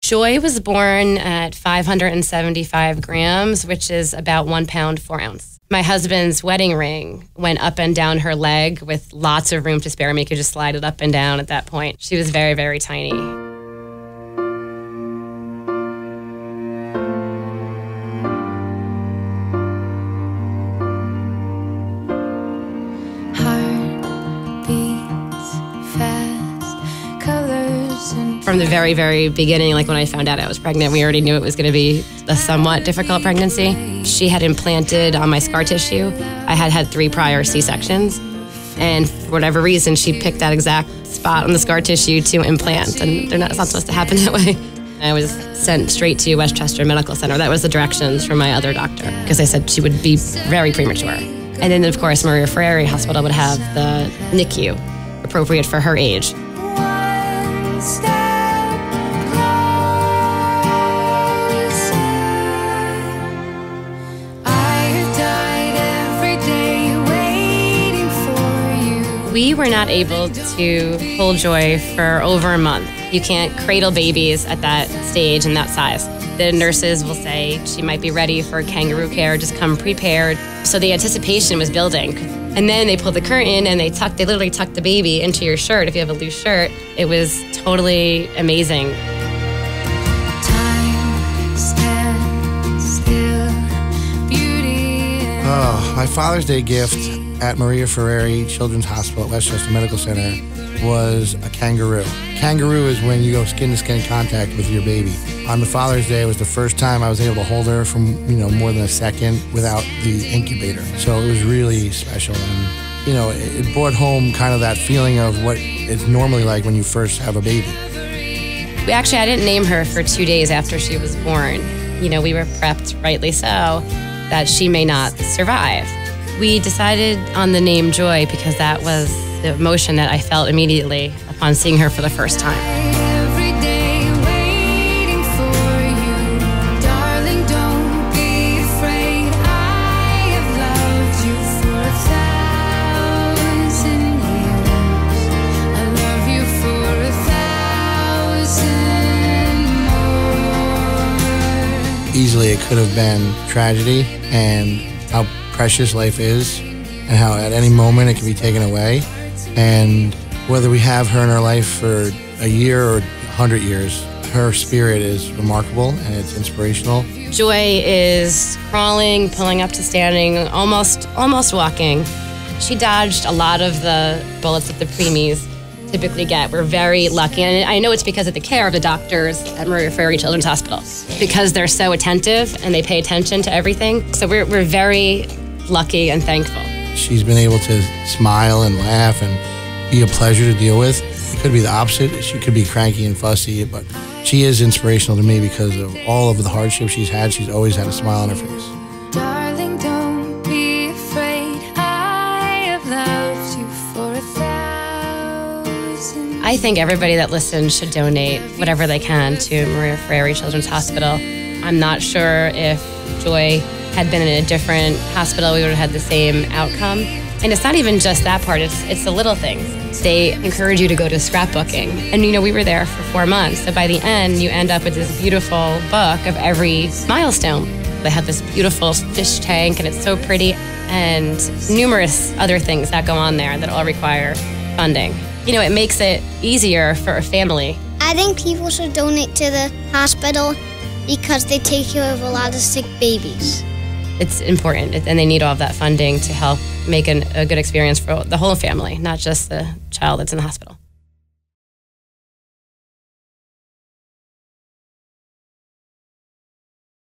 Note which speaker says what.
Speaker 1: Joy was born at 575 grams, which is about 1 pound, 4 ounces. My husband's wedding ring went up and down her leg with lots of room to spare. Me could just slide it up and down at that point. She was very, very tiny. From the very, very beginning, like when I found out I was pregnant, we already knew it was going to be a somewhat difficult pregnancy. She had implanted on my scar tissue. I had had 3 prior C-sections, and for whatever reason, she picked that exact spot on the scar tissue to implant, and it's not supposed to happen that way. I was sent straight to Westchester Medical Center. That was the directions from my other doctor, because they said she would be very premature. And then, of course, Maria Ferrari Hospital would have the NICU, appropriate for her age. We were not able to hold Joy for over a month. You can't cradle babies at that stage and that size. The nurses will say she might be ready for kangaroo care, just come prepared. So the anticipation was building. And then they pulled the curtain and they literally tucked the baby into your shirt. If you have a loose shirt, it was totally amazing.
Speaker 2: Time stands still, beauty.
Speaker 3: Oh, my Father's Day gift at Maria Ferrari Children's Hospital at Westchester Medical Center was a kangaroo. Kangaroo is when you go skin-to-skin contact with your baby. On the Father's Day, it was the first time I was able to hold her for more than a second without the incubator. So it was really special, and it brought home kind of that feeling of what it's normally like when you first have a baby.
Speaker 1: I didn't name her for 2 days after she was born. We were prepped, rightly so, that she may not survive. We decided on the name Joy because that was the emotion that I felt immediately upon seeing her for the first time.
Speaker 2: Every day waiting for you, darling, don't be afraid. I have loved you for 1,000 years. I love you for 1,000 more.
Speaker 3: Easily it could have been tragedy, and how precious life is, and how at any moment it can be taken away. And whether we have her in our life for a year or 100 years, her spirit is remarkable and it's inspirational.
Speaker 1: Joy is crawling, pulling up to standing, almost walking. She dodged a lot of the bullets that the preemies typically get. We're very lucky, and I know it's because of the care of the doctors at Maria Ferrari Children's Hospital, because they're so attentive and they pay attention to everything. So we're very lucky and thankful.
Speaker 3: She's been able to smile and laugh and be a pleasure to deal with. It could be the opposite. She could be cranky and fussy, but she is inspirational to me because of all of the hardships she's had. She's always had a smile on her face.
Speaker 2: Darling, don't be afraid. I have loved you for 1,000.
Speaker 1: I think everybody that listens should donate whatever they can to Maria Ferrari Children's Hospital. I'm not sure if Joy had been in a different hospital, we would have had the same outcome. And it's not even just that part, it's the little things. They encourage you to go to scrapbooking. And we were there for 4 months. So by the end, you end up with this beautiful book of every milestone. They have this beautiful fish tank, and it's so pretty, and numerous other things that go on there that all require funding. It makes it easier for a family.
Speaker 4: I think people should donate to the hospital because they take care of a lot of sick babies.
Speaker 1: It's important, and they need all of that funding to help make a good experience for the whole family, not just the child that's in the hospital.